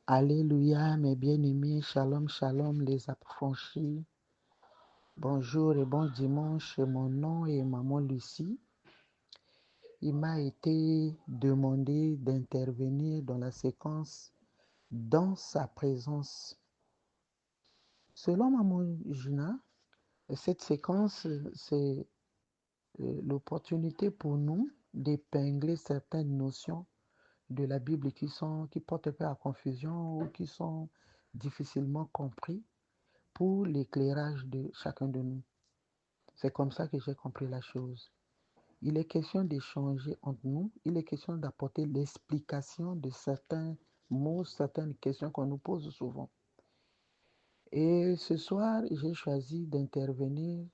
Alléluia, mes bien-aimés, shalom, shalom, les affranchis. Bonjour et bon dimanche, mon nom est Maman Lucie. Il m'a été demandé d'intervenir dans la séquence dans sa présence. Selon Maman Gina, cette séquence, c'est l'opportunité pour nous d'épingler certaines notions de la Bible qui portent un peu à confusion ou qui sont difficilement compris pour l'éclairage de chacun de nous. C'est comme ça que j'ai compris la chose. Il est question d'échanger entre nous, il est question d'apporter l'explication de certains mots, certaines questions qu'on nous pose souvent. Et ce soir, j'ai choisi d'intervenir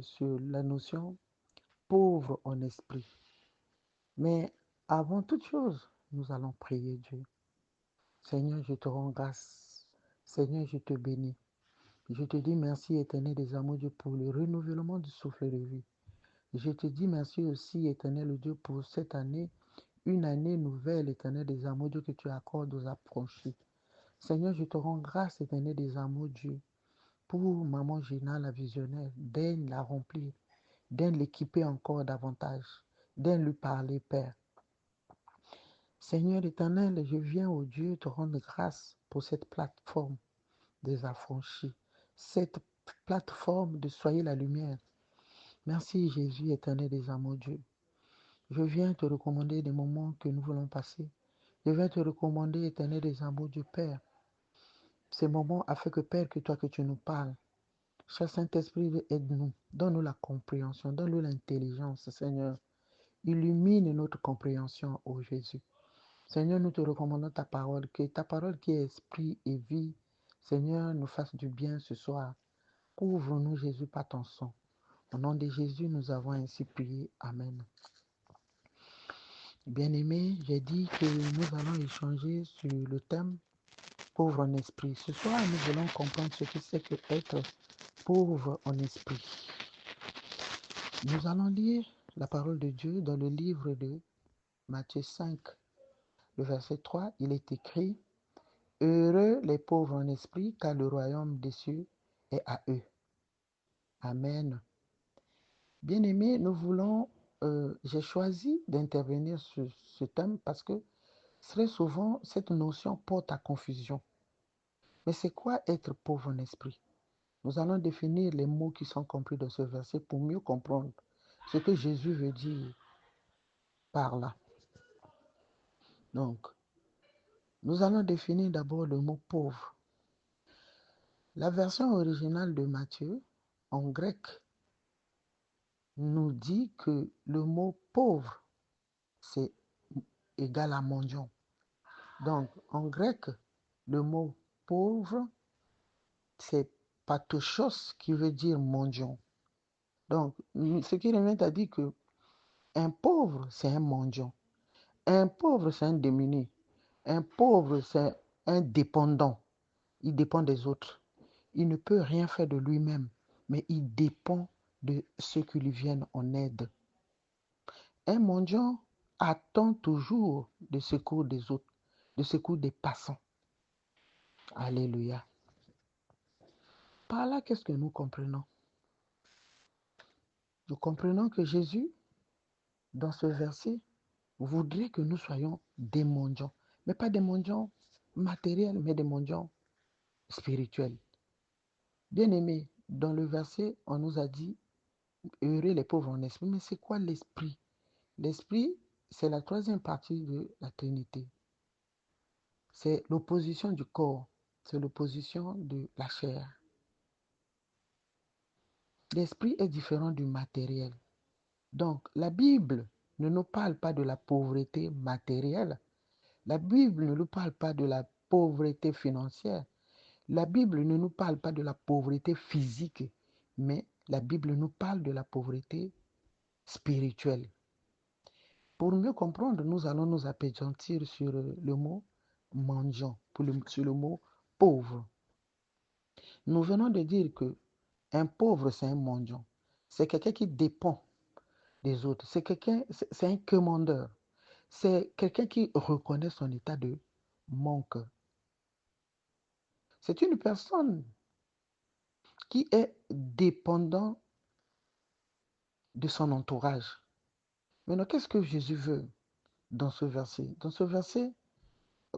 sur la notion pauvre en esprit. Mais avant toute chose, nous allons prier Dieu. Seigneur, je te rends grâce. Seigneur, je te bénis. Je te dis merci, éternel des amours Dieu, pour le renouvellement du souffle de vie. Je te dis merci aussi, éternel Dieu, pour cette année, une année nouvelle, éternel des amours Dieu, que tu accordes aux affranchis. Seigneur, je te rends grâce, éternel des amours Dieu, pour Maman Gina, la visionnaire, daigne la remplir, daigne l'équiper encore davantage, daigne lui parler, Père. Seigneur éternel, je viens au Dieu te rendre grâce pour cette plateforme des affranchis, cette plateforme de Soyez la lumière. Merci Jésus éternel des amours Dieu. Je viens te recommander des moments que nous voulons passer. Je viens te recommander éternel des amours Dieu Père. Ces moments afin que Père, que toi que tu nous parles. Cher Saint-Esprit, aide-nous. Donne-nous la compréhension, donne-nous l'intelligence, Seigneur. Illumine notre compréhension, ô Jésus. Seigneur, nous te recommandons ta parole, que ta parole qui est esprit et vie, Seigneur, nous fasse du bien ce soir. Couvre-nous, Jésus, par ton sang. Au nom de Jésus, nous avons ainsi prié. Amen. Bien-aimés, j'ai dit que nous allons échanger sur le thème pauvre en esprit. Ce soir, nous allons comprendre ce que c'est que être pauvre en esprit. Nous allons lire la parole de Dieu dans le livre de Matthieu 5, le verset 3. Il est écrit: Heureux les pauvres en esprit, car le royaume des cieux est à eux. Amen. Bien-aimés, j'ai choisi d'intervenir sur ce thème parce que très souvent, cette notion porte à confusion. Mais c'est quoi être pauvre en esprit? Nous allons définir les mots qui sont compris dans ce verset pour mieux comprendre ce que Jésus veut dire par là. Donc, nous allons définir d'abord le mot pauvre. La version originale de Matthieu, en grec, nous dit que le mot pauvre, c'est égal à mendiant. Donc, en grec, le mot pauvre, c'est patochos qui veut dire mendiant. Donc, ce qui revient à dire que un pauvre, c'est un mendiant. Un pauvre, c'est un démuni. Un pauvre, c'est un dépendant. Il dépend des autres. Il ne peut rien faire de lui-même, mais il dépend de ceux qui lui viennent en aide. Un mendiant attend toujours le secours des autres, le secours des passants. Alléluia. Par là, qu'est-ce que nous comprenons? Nous comprenons que Jésus, dans ce verset, voudrait que nous soyons des mendiants, mais pas des mendiants matériels, mais des mendiants spirituels. Bien-aimés, dans le verset, on nous a dit heureux les pauvres en esprit, mais c'est quoi l'esprit? L'esprit, c'est la troisième partie de la Trinité. C'est l'opposition du corps, c'est l'opposition de la chair. L'esprit est différent du matériel. Donc, la Bible ne nous parle pas de la pauvreté matérielle. La Bible ne nous parle pas de la pauvreté financière. La Bible ne nous parle pas de la pauvreté physique, mais la Bible nous parle de la pauvreté spirituelle. Pour mieux comprendre, nous allons nous appesantir sur le mot mendiant, sur le mot pauvre. Nous venons de dire que un pauvre, c'est un mendiant. C'est quelqu'un qui dépend des autres. C'est un commandeur. C'est quelqu'un qui reconnaît son état de manque. C'est une personne qui est dépendant de son entourage. Maintenant, qu'est-ce que Jésus veut dans ce verset? Dans ce verset,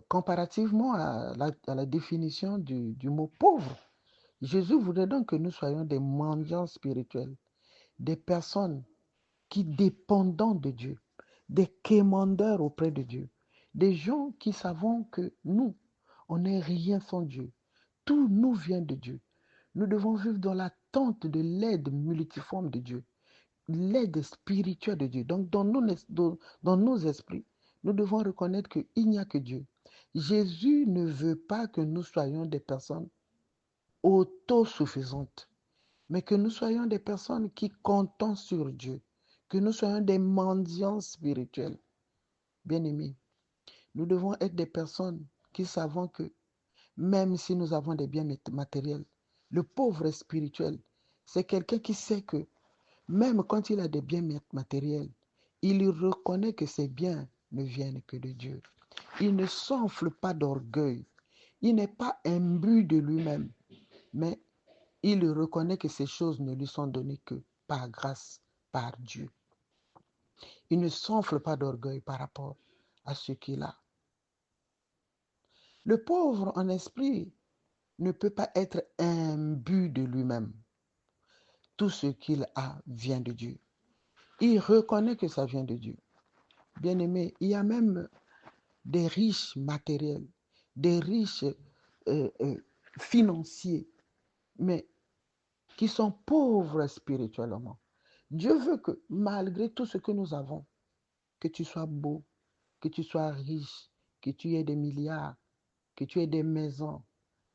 comparativement à la définition du mot pauvre, Jésus voudrait donc que nous soyons des mendiants spirituels, des personnes qui dépendent de Dieu, des quémandeurs auprès de Dieu, des gens qui savons que nous, on n'est rien sans Dieu. Tout nous vient de Dieu. Nous devons vivre dans l'attente de l'aide multiforme de Dieu, l'aide spirituelle de Dieu. Donc, dans nos esprits, nous devons reconnaître qu'il n'y a que Dieu. Jésus ne veut pas que nous soyons des personnes autosuffisantes, mais que nous soyons des personnes qui comptons sur Dieu, que nous soyons des mendiants spirituels. Bien-aimés, nous devons être des personnes qui savons que même si nous avons des biens matériels, le pauvre spirituel, c'est quelqu'un qui sait que même quand il a des biens matériels, il reconnaît que ces biens ne viennent que de Dieu. Il ne s'enfle pas d'orgueil. Il n'est pas imbu de lui-même, mais il reconnaît que ces choses ne lui sont données que par grâce, par Dieu. Il ne s'enfle pas d'orgueil par rapport à ce qu'il a. Le pauvre en esprit ne peut pas être imbu de lui-même. Tout ce qu'il a vient de Dieu. Il reconnaît que ça vient de Dieu. Bien-aimé, il y a même des riches matériels, des riches financiers, mais qui sont pauvres spirituellement. Dieu veut que malgré tout ce que nous avons, que tu sois beau, que tu sois riche, que tu aies des milliards, que tu aies des maisons,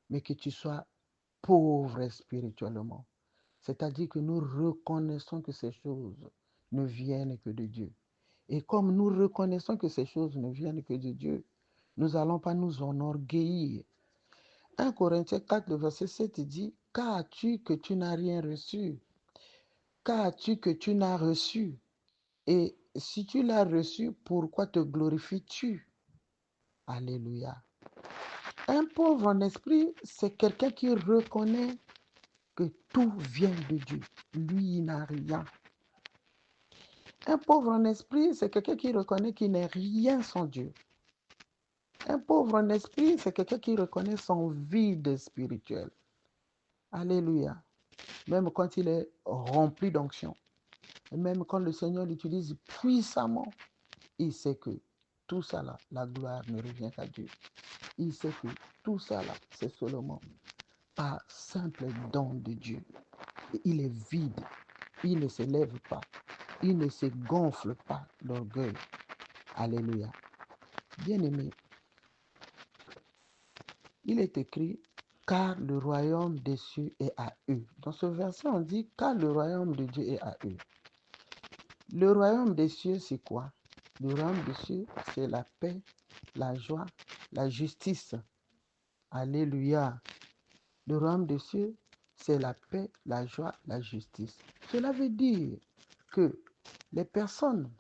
mais que tu sois pauvre spirituellement. C'est-à-dire que nous reconnaissons que ces choses ne viennent que de Dieu. Et comme nous reconnaissons que ces choses ne viennent que de Dieu, nous n'allons pas nous enorgueillir. 1 Corinthiens 4, le verset 7 dit, « Qu'as-tu que tu n'as rien reçu? Qu'as-tu que tu n'as reçu? Et si tu l'as reçu, pourquoi te glorifies-tu? » Alléluia. Un pauvre en esprit, c'est quelqu'un qui reconnaît que tout vient de Dieu. Lui, il n'a rien. Un pauvre en esprit, c'est quelqu'un qui reconnaît qu'il n'est rien sans Dieu. Un pauvre en esprit, c'est quelqu'un qui reconnaît son vide spirituel. Alléluia. Même quand il est rempli d'onction, même quand le Seigneur l'utilise puissamment, il sait que tout ça là, la gloire ne revient qu'à Dieu. Il sait que tout ça là, c'est seulement par simple don de Dieu. Et il est vide. Il ne s'élève pas. Il ne se gonfle pas d'orgueil. Alléluia. Bien-aimé, il est écrit, car le royaume des cieux est à eux. Dans ce verset, on dit, car le royaume de Dieu est à eux. Le royaume des cieux, c'est quoi? Le royaume des cieux, c'est la paix, la joie, la justice. Alléluia. Le royaume des cieux, c'est la paix, la joie, la justice. Cela veut dire que les personnes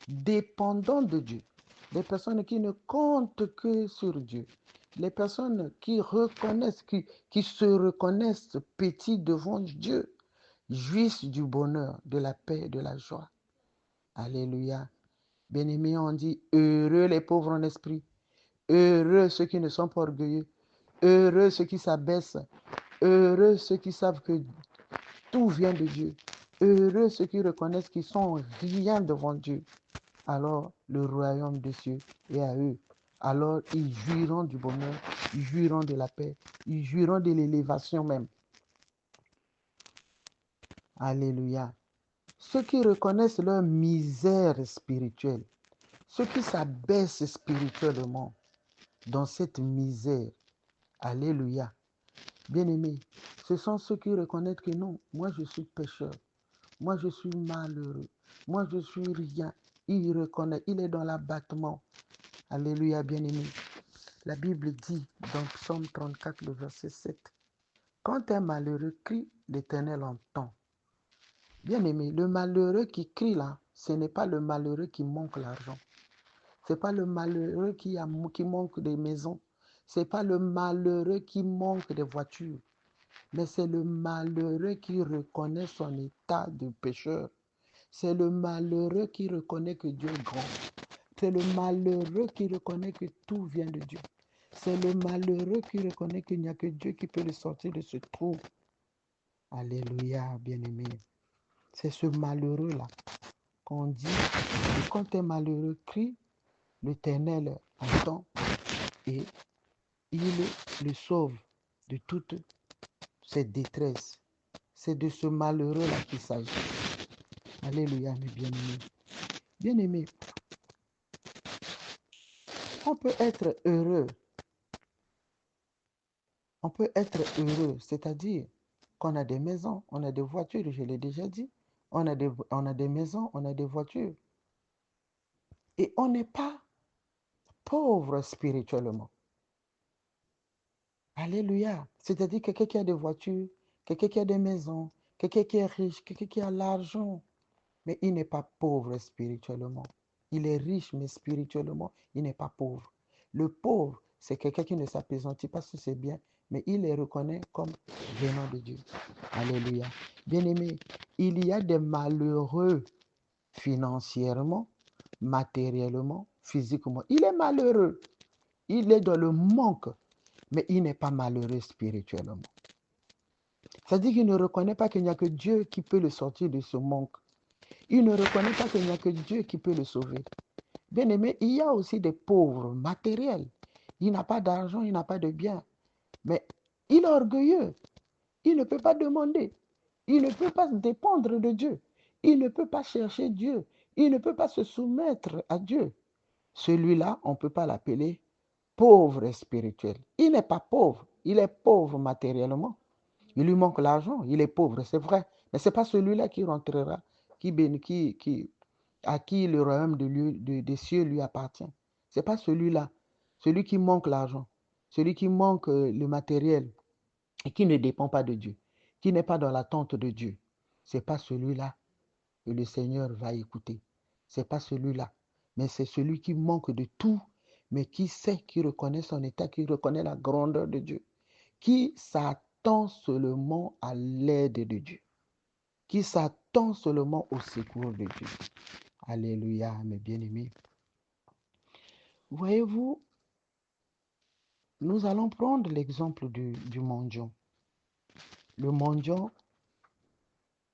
dépendant de Dieu, les personnes qui ne comptent que sur Dieu, les personnes qui reconnaissent, qui se reconnaissent petits devant Dieu, jouissent du bonheur, de la paix, de la joie. Alléluia. Bien-aimés, on dit, heureux les pauvres en esprit, heureux ceux qui ne sont pas orgueilleux, heureux ceux qui s'abaissent, heureux ceux qui savent que tout vient de Dieu, heureux ceux qui reconnaissent qu'ils sont rien devant Dieu. Alors le royaume des cieux est à eux. Alors ils jouiront du bonheur, ils jouiront de la paix, ils jouiront de l'élévation même. Alléluia. Ceux qui reconnaissent leur misère spirituelle, ceux qui s'abaissent spirituellement dans cette misère, alléluia. Bien-aimés, ce sont ceux qui reconnaissent que non, moi je suis pécheur, moi je suis malheureux, moi je suis rien. Il reconnaît, il est dans l'abattement. Alléluia, bien-aimé. La Bible dit dans Psaume 34, le verset 7, « Quand un malheureux crie, l'Éternel entend. » Bien-aimé, le malheureux qui crie là, ce n'est pas le malheureux qui manque l'argent. Ce n'est pas le malheureux qui manque des maisons. Ce n'est pas le malheureux qui manque de voiture, mais c'est le malheureux qui reconnaît son état de pécheur. C'est le malheureux qui reconnaît que Dieu est grand. C'est le malheureux qui reconnaît que tout vient de Dieu. C'est le malheureux qui reconnaît qu'il n'y a que Dieu qui peut le sortir de ce trou. Alléluia, bien-aimé. C'est ce malheureux-là qu'on dit, et quand un malheureux crie, l'Éternel entend et il le sauve de toute cette détresse. C'est de ce malheureux-là qu'il s'agit. Alléluia, mes bien-aimés. Bien-aimés, on peut être heureux. On peut être heureux, c'est-à-dire qu'on a des maisons, on a des voitures, je l'ai déjà dit. On a des maisons, on a des voitures. Et on n'est pas pauvre spirituellement. Alléluia. C'est-à-dire quelqu'un qui a des voitures, quelqu'un qui a des maisons, quelqu'un qui est riche, quelqu'un qui a l'argent, mais il n'est pas pauvre spirituellement. Il est riche, mais spirituellement, il n'est pas pauvre. Le pauvre, c'est quelqu'un qui ne s'appesantit pas sur ses biens, mais il les reconnaît comme venant de Dieu. Alléluia. Bien-aimé, il y a des malheureux financièrement, matériellement, physiquement. Il est malheureux. Il est dans le manque, mais il n'est pas malheureux spirituellement. C'est-à-dire qu'il ne reconnaît pas qu'il n'y a que Dieu qui peut le sortir de ce manque. Il ne reconnaît pas qu'il n'y a que Dieu qui peut le sauver. Bien aimé, il y a aussi des pauvres matériels. Il n'a pas d'argent, il n'a pas de biens. Mais il est orgueilleux. Il ne peut pas demander. Il ne peut pas dépendre de Dieu. Il ne peut pas chercher Dieu. Il ne peut pas se soumettre à Dieu. Celui-là, on ne peut pas l'appeler pauvre spirituel. Il n'est pas pauvre. Il est pauvre matériellement. Il lui manque l'argent. Il est pauvre, c'est vrai. Mais ce n'est pas celui-là qui rentrera, à qui le royaume des cieux lui appartient. Ce n'est pas celui-là. Celui qui manque l'argent. Celui qui manque le matériel et qui ne dépend pas de Dieu, qui n'est pas dans l'attente de Dieu. Ce n'est pas celui-là que le Seigneur va écouter. Ce n'est pas celui-là. Mais c'est celui qui manque de tout, mais qui sait, qui reconnaît son état, qui reconnaît la grandeur de Dieu, qui s'attend seulement à l'aide de Dieu, qui s'attend seulement au secours de Dieu. Alléluia, mes bien-aimés. Voyez-vous, nous allons prendre l'exemple du mendiant. Le mendiant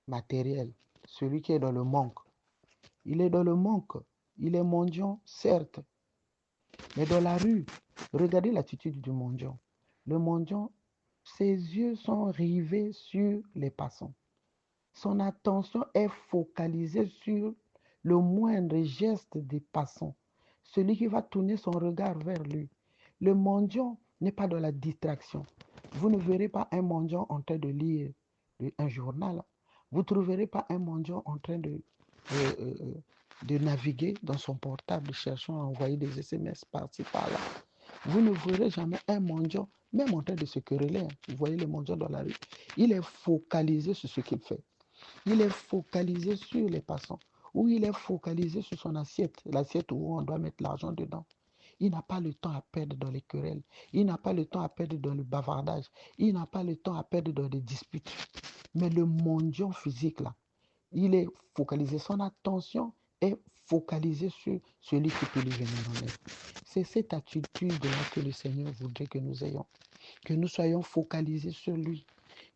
matériel, celui qui est dans le manque. Il est dans le manque. Il est mendiant, certes. Mais dans la rue, regardez l'attitude du mendiant. Le mendiant, ses yeux sont rivés sur les passants. Son attention est focalisée sur le moindre geste des passants. Celui qui va tourner son regard vers lui. Le mendiant n'est pas dans la distraction. Vous ne verrez pas un mendiant en train de lire un journal. Vous ne trouverez pas un mendiant en train de naviguer dans son portable cherchant à envoyer des SMS par-ci, par-là. Vous ne verrez jamais un mendiant, même en train de se quereller. Vous voyez le mendiant dans la rue. Il est focalisé sur ce qu'il fait. Il est focalisé sur les passants. Ou il est focalisé sur son assiette, l'assiette où on doit mettre l'argent dedans. Il n'a pas le temps à perdre dans les querelles. Il n'a pas le temps à perdre dans le bavardage. Il n'a pas le temps à perdre dans des disputes. Mais le mendiant physique, là, il est focalisé. Son attention est focalisée sur celui qui peut lui venir en aide. C'est cette attitude-là que le Seigneur voudrait que nous ayons. Que nous soyons focalisés sur lui.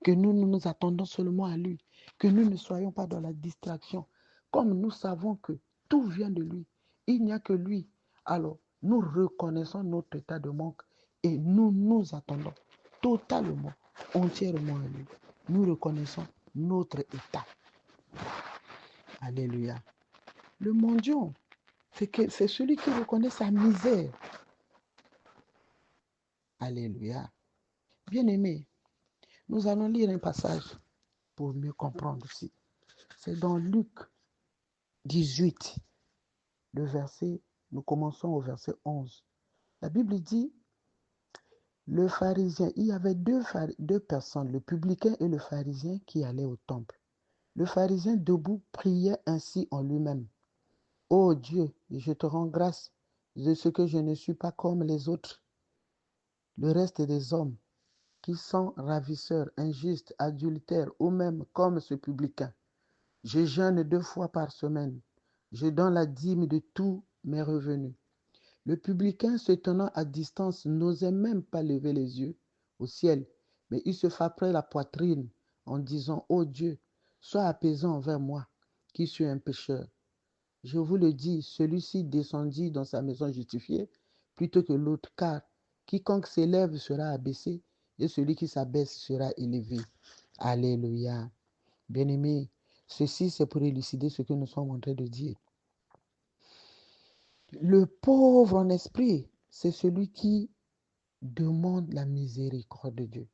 Que nous nous attendons seulement à lui. Que nous ne soyons pas dans la distraction. Comme nous savons que tout vient de lui. Il n'y a que lui. Alors, nous reconnaissons notre état de manque et nous nous attendons totalement, entièrement à lui. Nous reconnaissons notre état. Alléluia. Le mendiant, c'est celui qui reconnaît sa misère. Alléluia. Bien-aimé, nous allons lire un passage pour mieux comprendre aussi. C'est dans Luc 18, nous commençons au verset 11. La Bible dit, le pharisien, il y avait deux personnes, le publicain et le pharisien qui allaient au temple. Le pharisien debout priait ainsi en lui-même. Ô Dieu, je te rends grâce de ce que je ne suis pas comme les autres, Le reste des hommes qui sont ravisseurs, injustes, adultères ou même comme ce publicain. Je jeûne 2 fois par semaine. Je donne la dîme de tous mes revenus. Le publicain, se tenant à distance, n'osait même pas lever les yeux au ciel, mais il se frappait la poitrine en disant, ô Dieu, sois apaisant envers moi, qui suis un pécheur. Je vous le dis, celui-ci descendit dans sa maison justifié plutôt que l'autre, car quiconque s'élève sera abaissé et celui qui s'abaisse sera élevé. Alléluia. Bien-aimés, ceci c'est pour élucider ce que nous sommes en train de dire. Le pauvre en esprit, c'est celui qui demande la miséricorde de Dieu.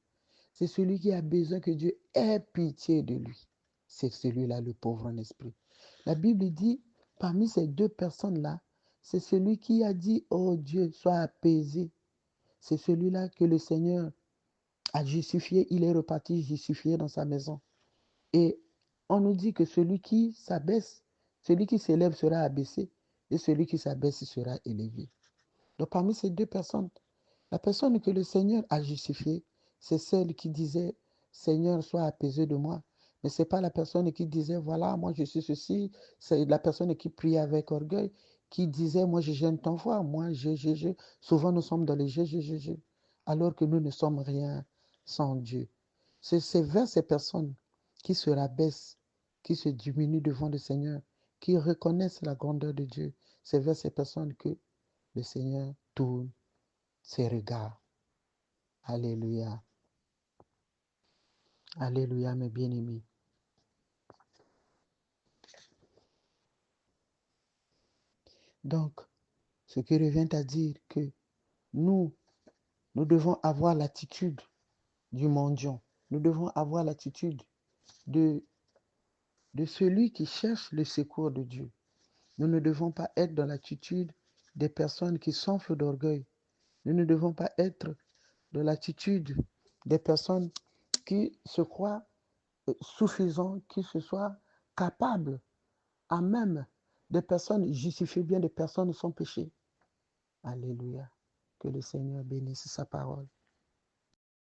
C'est celui qui a besoin que Dieu ait pitié de lui. C'est celui-là, le pauvre en esprit. La Bible dit, parmi ces deux personnes-là, c'est celui qui a dit, oh Dieu, sois apaisé. C'est celui-là que le Seigneur a justifié. Il est reparti justifié dans sa maison. Et on nous dit que celui qui s'abaisse, celui qui s'élève sera abaissé et celui qui s'abaisse sera élevé. Donc parmi ces deux personnes, la personne que le Seigneur a justifiée, c'est celle qui disait, Seigneur, sois apaisé de moi. Mais ce n'est pas la personne qui disait, voilà, moi je suis ceci. C'est la personne qui priait avec orgueil, qui disait, moi je gêne ton foi, moi je. Souvent nous sommes dans les je. Alors que nous ne sommes rien sans Dieu. C'est vers ces personnes qui se rabaissent, qui se diminuent devant le Seigneur, qui reconnaissent la grandeur de Dieu. C'est vers ces personnes que le Seigneur tourne ses regards. Alléluia. Alléluia, mes bien-aimés. Donc, ce qui revient à dire que nous, nous devons avoir l'attitude du mendiant. Nous devons avoir l'attitude de, de celui qui cherche le secours de Dieu. Nous ne devons pas être dans l'attitude des personnes qui s'enflent d'orgueil. Nous ne devons pas être dans l'attitude des personnes qui se croient suffisants, qui se soient capables à même des personnes justifiées, bien des personnes sans péché. Alléluia. Que le Seigneur bénisse sa parole.